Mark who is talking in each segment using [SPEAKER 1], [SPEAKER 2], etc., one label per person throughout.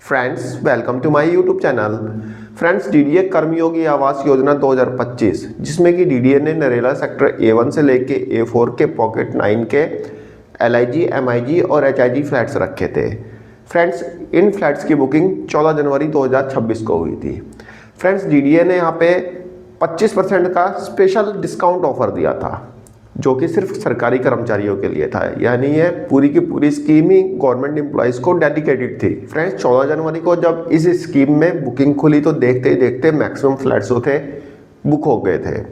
[SPEAKER 1] Friends welcome to my YouTube channel. Friends DDA Karmayogi Awas Yojana 2025 जिसमें कि DDA ने नरेला सेक्टर A1 से लेके A4 के पॉकेट 9 के LIG, MIG और HIG फ्लैट्स रखे थे। फ्रेंड्स इन फ्लैट्स की बुकिंग 14 जनवरी 2026 को हुई थी। फ्रेंड्स डीडीए ने यहाँ पे 25% का स्पेशल डिस्काउंट ऑफर दिया था जो कि सिर्फ सरकारी कर्मचारियों के लिए था, यानी ये पूरी की पूरी स्कीम ही गवर्नमेंट एम्प्लॉयज़ को डेडिकेटेड थी। फ्रेंड्स 14 जनवरी को जब इस स्कीम में बुकिंग खुली तो देखते ही देखते मैक्सिमम फ्लैट्स जो थे बुक हो गए थे।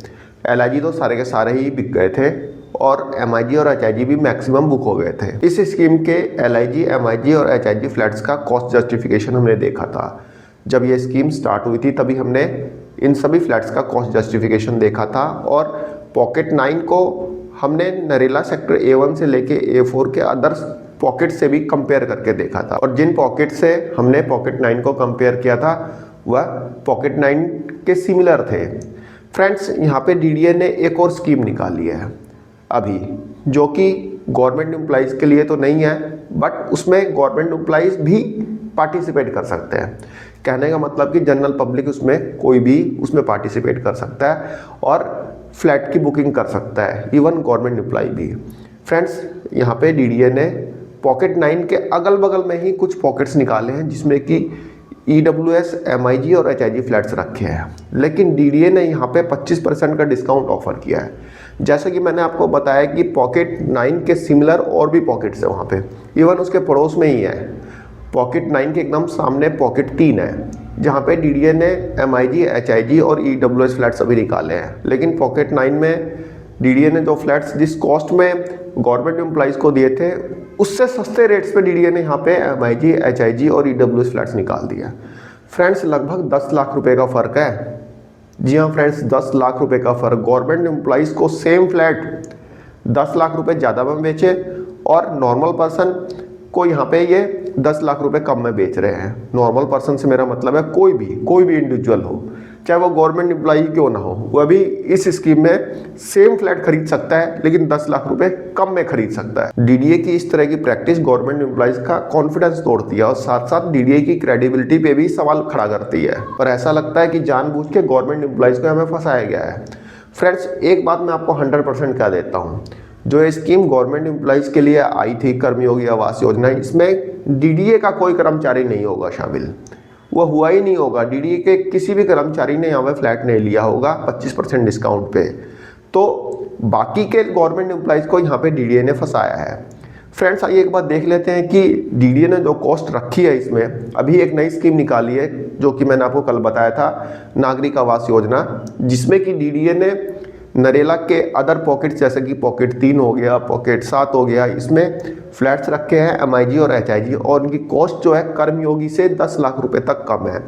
[SPEAKER 1] LIG तो सारे के सारे ही बिक गए थे और MIG और HIG भी मैक्सिमम बुक हो गए थे। इस स्कीम के LIG, MIG और HIG फ्लैट्स का कॉस्ट जस्टिफिकेशन हमने देखा था। जब ये स्कीम स्टार्ट हुई थी तभी हमने इन सभी फ्लैट्स का कॉस्ट जस्टिफिकेशन देखा था और पॉकेट 9 को हमने नरेला सेक्टर A1 से लेके A4 के अदर्स पॉकेट से भी कंपेयर करके देखा था और जिन पॉकेट से हमने पॉकेट 9 को कंपेयर किया था वह पॉकेट 9 के सिमिलर थे। फ्रेंड्स यहाँ पे डीडीए ने एक और स्कीम निकाली है अभी, जो कि गवर्नमेंट एम्प्लॉइज़ के लिए तो नहीं है बट उसमें गवर्नमेंट एम्प्लॉइज़ भी पार्टिसिपेट कर सकते हैं। कहने का मतलब कि जनरल पब्लिक उसमें कोई भी उसमें पार्टिसिपेट कर सकता है और फ्लैट की बुकिंग कर सकता है, इवन गवर्नमेंट एम्प्लॉय भी। फ्रेंड्स यहाँ पे डीडीए ने पॉकेट 9 के अगल बगल में ही कुछ पॉकेट्स निकाले हैं जिसमें कि EWS, MIG और HIG फ्लैट्स रखे हैं, लेकिन डीडीए ने यहाँ पे 25% का डिस्काउंट ऑफर किया है। जैसे कि मैंने आपको बताया कि पॉकेट 9 के सिमिलर और भी पॉकेट्स है वहाँ पे, इवन उसके पड़ोस में ही है। पॉकेट 9 के एकदम सामने पॉकेट 3 है जहाँ पे डीडीए ने MIG, HIG और EWS फ्लैट्स अभी निकाले हैं, लेकिन पॉकेट 9 में डीडीए ने जो फ्लैट्स जिस कॉस्ट में गवर्नमेंट एम्प्लॉइज़ को दिए थे उससे सस्ते रेट्स पे डीडीए ने यहाँ पे MIG, HIG और EWS फ्लैट्स निकाल दिया। फ्रेंड्स लगभग 10 लाख रुपए का फ़र्क है। जी हाँ फ्रेंड्स, 10 लाख रुपए का फ़र्क। गवर्नमेंट एम्प्लॉइज़ को सेम फ्लैट 10 लाख रुपए ज़्यादा में बेचे और नॉर्मल पर्सन को यहाँ पे ये 10 लाख रुपए कम में बेच रहे हैं। नॉर्मल पर्सन से मेरा मतलब है कोई भी इंडिविजुअल हो, चाहे वो गवर्नमेंट एम्प्लॉई क्यों ना हो, वह भी इस स्कीम में सेम फ्लैट खरीद सकता है लेकिन 10 लाख रुपए कम में खरीद सकता है। डीडीए की इस तरह की प्रैक्टिस गवर्नमेंट एम्प्लॉइज का कॉन्फिडेंस तोड़ती है और साथ साथ डीडीए की क्रेडिबिलिटी पे भी सवाल खड़ा करती है और ऐसा लगता है कि जानबूझ के गवर्नमेंट एम्प्लॉइज को हमें फंसाया गया है। फ्रेंड्स एक बात मैं आपको 100% कह देता हूँ, जो ये स्कीम गवर्नमेंट एम्प्लॉइज़ के लिए आई थी कर्मयोगी आवास योजना, इसमें डीडीए का कोई कर्मचारी नहीं होगा शामिल, वह हुआ ही नहीं होगा। डीडीए के किसी भी कर्मचारी ने यहाँ पे फ्लैट नहीं लिया होगा 25% डिस्काउंट पे, तो बाकी के गवर्नमेंट एम्प्लॉइज़ को यहाँ पे डीडीए ने फंसाया है। फ्रेंड्स आइए एक बात देख लेते हैं कि डीडीए ने जो कॉस्ट रखी है इसमें, अभी एक नई स्कीम निकाली है जो कि मैंने आपको कल बताया था, नागरिक आवास योजना, जिसमें कि डीडीए ने नरेला के अदर पॉकेट्स जैसे कि पॉकेट 3 हो गया, पॉकेट 7 हो गया, इसमें फ्लैट्स रखे हैं MIG और HIG और उनकी कॉस्ट जो है कर्मयोगी से 10 लाख रुपए तक कम है।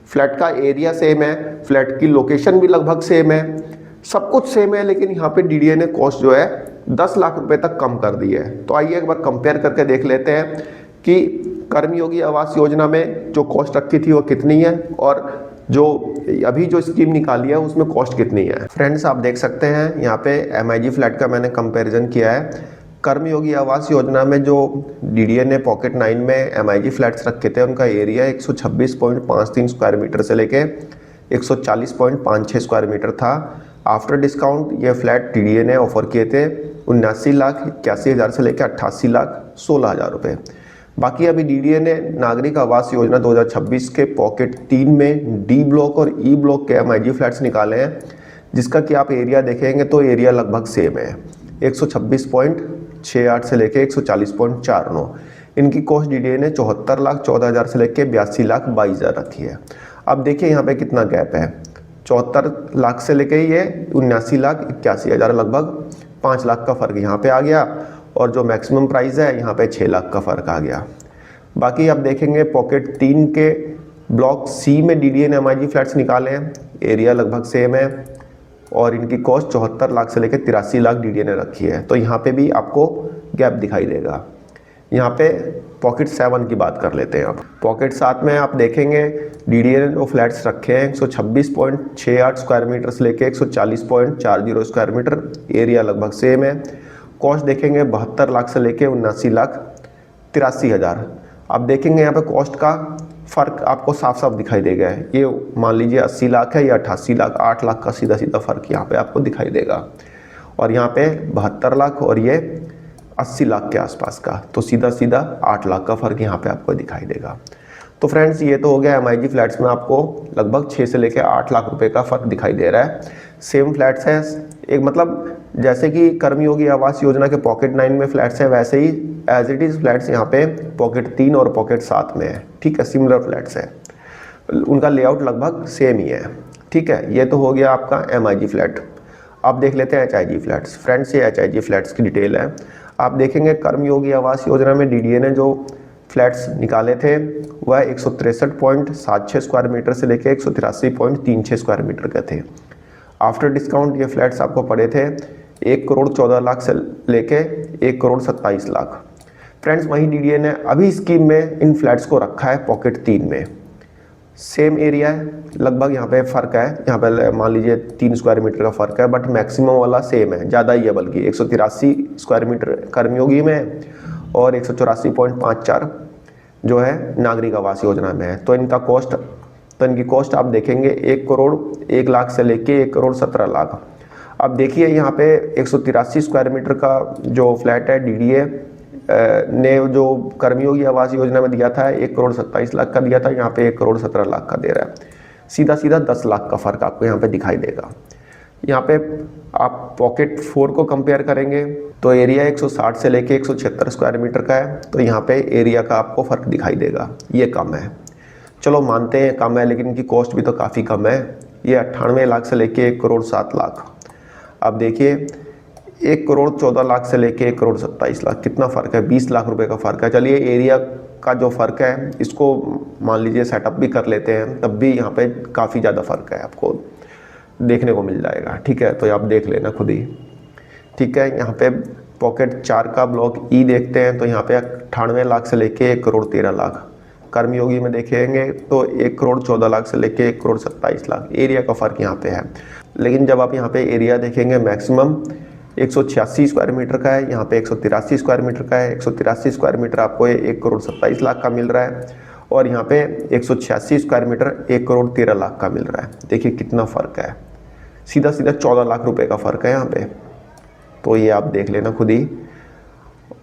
[SPEAKER 1] फ्लैट का एरिया सेम है, फ्लैट की लोकेशन भी लगभग सेम है, सब कुछ सेम है, लेकिन यहाँ पे डीडीए ने कॉस्ट जो है 10 लाख रुपए तक कम कर दी है। तो आइए एक बार कंपेयर करके देख लेते हैं कि कर्मयोगी आवास योजना में जो कॉस्ट रखी थी वो कितनी है और जो अभी जो स्कीम निकाली है उसमें कॉस्ट कितनी है। फ्रेंड्स आप देख सकते हैं यहाँ पे MIG फ्लैट का मैंने कंपैरिजन किया है। कर्मयोगी आवास योजना में जो डीडीए ने पॉकेट 9 में MIG फ्लैट्स रखे थे उनका एरिया 126.53 स्क्वायर मीटर से लेके 140.56 स्क्वायर मीटर था। आफ्टर डिस्काउंट ये फ्लैट डीडीए ने ऑफर किए थे 79,81,000 से लेकर 88,16,000 रुपये। बाकी अभी डीडीए ने नागरिक आवास योजना 2026 के पॉकेट 3 में D ब्लॉक और E ब्लॉक के MIG फ्लैट्स निकाले हैं, जिसका कि आप एरिया देखेंगे तो एरिया लगभग सेम है, 126.68 से लेके 140.49। इनकी कॉस्ट डीडीए ने 74,14,000 से लेके 82,22,000 रखी है। अब देखिए यहाँ पे कितना गैप है, 74 लाख से लेके ये 79,81,000, लगभग 5 लाख का फ़र्क यहाँ पे आ गया और जो मैक्सिमम प्राइस है यहाँ पे 6 लाख का फ़र्क आ गया। बाकी आप देखेंगे पॉकेट 3 के ब्लॉक C में डीडीए ने MIG फ्लैट्स निकाले हैं, एरिया लगभग सेम है और इनकी कॉस्ट 74 लाख से लेकर 83 लाख डीडीए ने रखी है। तो यहाँ पे भी आपको गैप दिखाई देगा। यहाँ पे पॉकेट 7 की बात कर लेते हैं। अब पॉकेट 7 में आप देखेंगे डीडीए ने जो फ्लैट्स रखे हैं 126.68 स्क्वायर मीटर से लेके 140.40 स्क्वायर मीटर, एरिया लगभग सेम है। कॉस्ट देखेंगे 72 लाख से लेके 79,83,000। आप देखेंगे यहाँ पे कॉस्ट का फ़र्क आपको साफ साफ दिखाई देगा। ये मान लीजिए 80 लाख है या 88 लाख, 8 लाख का सीधा सीधा फ़र्क यहाँ पे आपको दिखाई देगा। और यहाँ पे 72 लाख और ये 80 लाख के आसपास का, तो सीधा सीधा 8 लाख का फ़र्क यहाँ पे आपको दिखाई देगा। तो फ्रेंड्स ये तो हो गया MIG फ्लैट्स में आपको लगभग 6 से लेकर 8 लाख रुपए का फ़र्क दिखाई दे रहा है। सेम फ्लैट्स है, एक मतलब जैसे कि कर्मयोगी आवास योजना के पॉकेट 9 में फ्लैट्स है, वैसे ही एज इट इज़ फ्लैट्स यहाँ पे पॉकेट 3 और पॉकेट 7 में है। ठीक है, सिमिलर फ्लैट्स है, उनका लेआउट लगभग सेम ही है। ठीक है, ये तो हो गया आपका MIG फ्लैट। अब देख लेते हैं HIG फ्लैट्स। फ्रेंड्स ये HIG फ्लैट्स की डिटेल है। आप देखेंगे कर्मयोगी आवास योजना में DDA ने जो फ्लैट्स निकाले थे वह 163.76 स्क्वायर मीटर से लेकर 183.36 स्क्वायर मीटर के थे। आफ्टर डिस्काउंट ये फ्लैट्स आपको पड़े थे 1 करोड़ 14 लाख से लेके 1 करोड़ 27 लाख। फ्रेंड्स वहीं DDA ने अभी स्कीम में इन फ्लैट्स को रखा है पॉकेट 3 में। सेम एरिया है, लगभग यहाँ पे फ़र्क है, यहाँ पे मान लीजिए 3 स्क्वायर मीटर का फ़र्क है, बट मैक्सिमम वाला सेम है, ज़्यादा ही है, बल्कि 183 स्क्वायर मीटर कर्मयोगी में और 184.54 जो है नागरिक आवास योजना में है। तो इनकी कॉस्ट आप देखेंगे 1 करोड़ 1 लाख से लेके 1 करोड़ 17 लाख। अब देखिए यहाँ पे 183 स्क्वायर मीटर का जो फ्लैट है DDA ने जो कर्मयोगी आवास योजना में दिया था 1 करोड़ 27 लाख का दिया था, यहाँ पे 1 करोड़ 17 लाख का दे रहा है। सीधा सीधा 10 लाख का फ़र्क आपको यहाँ पे दिखाई देगा। यहाँ पे आप पॉकेट 4 को कंपेयर करेंगे तो एरिया 160 से लेके 176 स्क्वायर मीटर का है, तो यहाँ पे एरिया का आपको फ़र्क दिखाई देगा, ये कम है। चलो मानते हैं कम है, लेकिन इनकी कॉस्ट भी तो काफ़ी कम है। ये 98 लाख से लेके 1 करोड़ 7 लाख। अब देखिए 1 करोड़ 14 लाख से लेके 1 करोड़ 27 लाख, कितना फ़र्क है, 20 लाख रुपए का फ़र्क है। चलिए एरिया का जो फ़र्क है इसको मान लीजिए सेटअप भी कर लेते हैं, तब भी यहाँ पे काफ़ी ज़्यादा फ़र्क है, आपको देखने को मिल जाएगा। ठीक है, तो आप देख लेना खुद ही। ठीक है, यहाँ पे पॉकेट 4 का ब्लॉक E देखते हैं तो यहाँ पे 98 लाख से लेके 1 करोड़ 13 लाख। कर्मयोगी में देखेंगे तो 1 करोड़ 14 लाख से लेके 1 करोड़ 27 लाख। एरिया का फ़र्क यहाँ पे है, लेकिन जब आप यहाँ पे एरिया देखेंगे मैक्सिमम 186 स्क्वायर मीटर का है, यहाँ पे 183 स्क्वायर मीटर का है। 183 स्क्वायर मीटर आपको 1 करोड़ 27 लाख का मिल रहा है और यहाँ पे 186 स्क्वायर मीटर 1 करोड़ 13 लाख का मिल रहा है। देखिए कितना फ़र्क है, सीधा सीधा 14 लाख रुपए का फ़र्क है यहाँ पे। तो ये आप देख लेना खुद ही।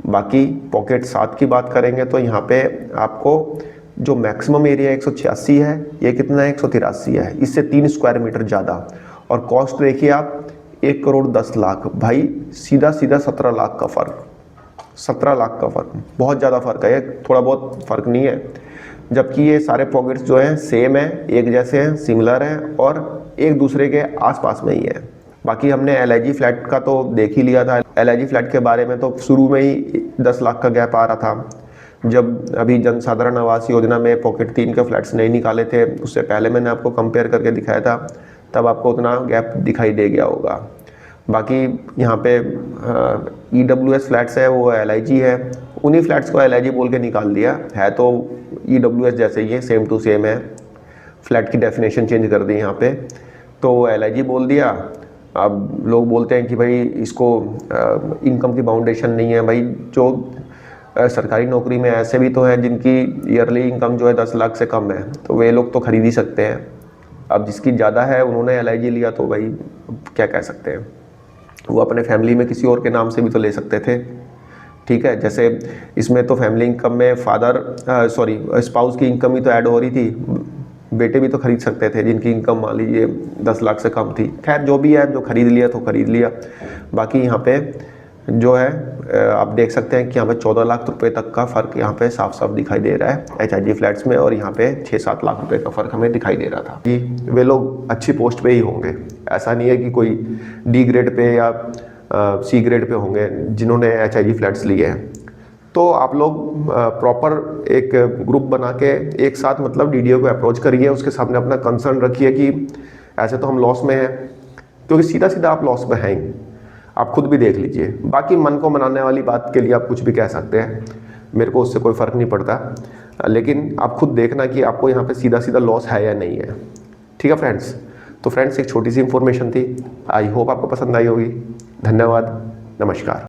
[SPEAKER 1] बाकी पॉकेट 7 की बात करेंगे तो यहाँ पे आपको जो मैक्सिमम एरिया 186 है, ये कितना है 183 है, इससे 3 स्क्वायर मीटर ज़्यादा। और कॉस्ट देखिए आप 1 करोड़ 10 लाख, भाई सीधा सीधा 17 लाख का फ़र्क, 17 लाख का फ़र्क, बहुत ज़्यादा फ़र्क है, ये थोड़ा बहुत फ़र्क नहीं है। जबकि ये सारे पॉकेट्स जो हैं सेम है, एक जैसे हैं, सिमिलर हैं और एक दूसरे के आसपास में ही है। बाकी हमने LIG फ्लैट का तो देख ही लिया था। LIG फ्लैट के बारे में तो शुरू में ही 10 लाख का गैप आ रहा था, जब अभी जनसाधारण आवास योजना में पॉकेट 3 के फ्लैट्स नहीं निकाले थे, उससे पहले मैंने आपको कंपेयर करके दिखाया था, तब आपको उतना गैप दिखाई दे गया होगा। बाकी यहाँ पे EWS फ्लैट्स है वो LIG है, उन्हीं फ्लैट्स को LIG बोल के निकाल दिया है, तो EWS जैसे ही है, सेम टू सेम है, फ्लैट की डेफिनेशन चेंज कर दी यहाँ पे, तो LIG बोल दिया। अब लोग बोलते हैं कि भाई इसको इनकम की बाउंडेशन नहीं है। भाई जो सरकारी नौकरी में ऐसे भी तो हैं जिनकी ईयरली इनकम जो है 10 लाख से कम है, तो वे लोग तो खरीद ही सकते हैं। अब जिसकी ज़्यादा है उन्होंने LIG लिया, तो भाई क्या कह सकते हैं, वो अपने फैमिली में किसी और के नाम से भी तो ले सकते थे। ठीक है, जैसे इसमें तो फैमिली इनकम में स्पाउस की इनकम ही तो ऐड हो रही थी, बेटे भी तो खरीद सकते थे जिनकी इनकम मान लीजिए 10 लाख से कम थी। खैर जो भी है, जो खरीद लिया तो खरीद लिया। बाकी यहाँ पे जो है आप देख सकते हैं कि यहाँ पे 14 लाख रुपए तक का फ़र्क यहाँ पे साफ साफ दिखाई दे रहा है HIG फ्लैट्स में, और यहाँ पे 6-7 लाख रुपए का फ़र्क हमें दिखाई दे रहा था कि वे लोग अच्छी पोस्ट पे ही होंगे। ऐसा नहीं है कि कोई D ग्रेड पे या C ग्रेड पे होंगे जिन्होंने HIG फ्लैट्स लिए हैं। तो आप लोग प्रॉपर एक ग्रुप बना के एक साथ मतलब DDA को अप्रोच करिए, उसके सामने अपना कंसर्न रखिए कि ऐसे तो हम लॉस में हैं, क्योंकि सीधा सीधा आप लॉस में हैं, आप खुद भी देख लीजिए। बाकी मन को मनाने वाली बात के लिए आप कुछ भी कह सकते हैं, मेरे को उससे कोई फ़र्क नहीं पड़ता, लेकिन आप खुद देखना कि आपको यहाँ पे सीधा सीधा लॉस है या नहीं है। ठीक है फ्रेंड्स, तो फ्रेंड्स एक छोटी सी इन्फॉर्मेशन थी, आई होप आपको पसंद आई होगी। धन्यवाद, नमस्कार।